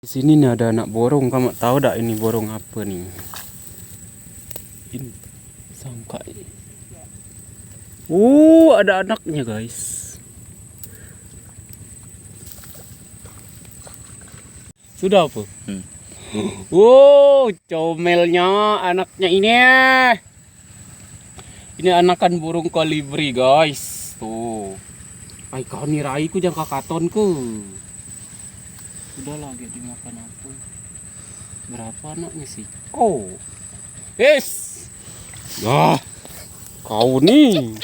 Di sini nih ada anak borong, kamu tahu dak ini borong apa nih? Ini sangkai. Ada anaknya guys. Sudah apa? Comelnya anaknya ini. Ini anakan burung kolibri guys. Tuh. Ay kau nih raiku jangan kakaton ke. Udah lagi dimakan apa? Berapa anaknya sih? Yes. Kau nih.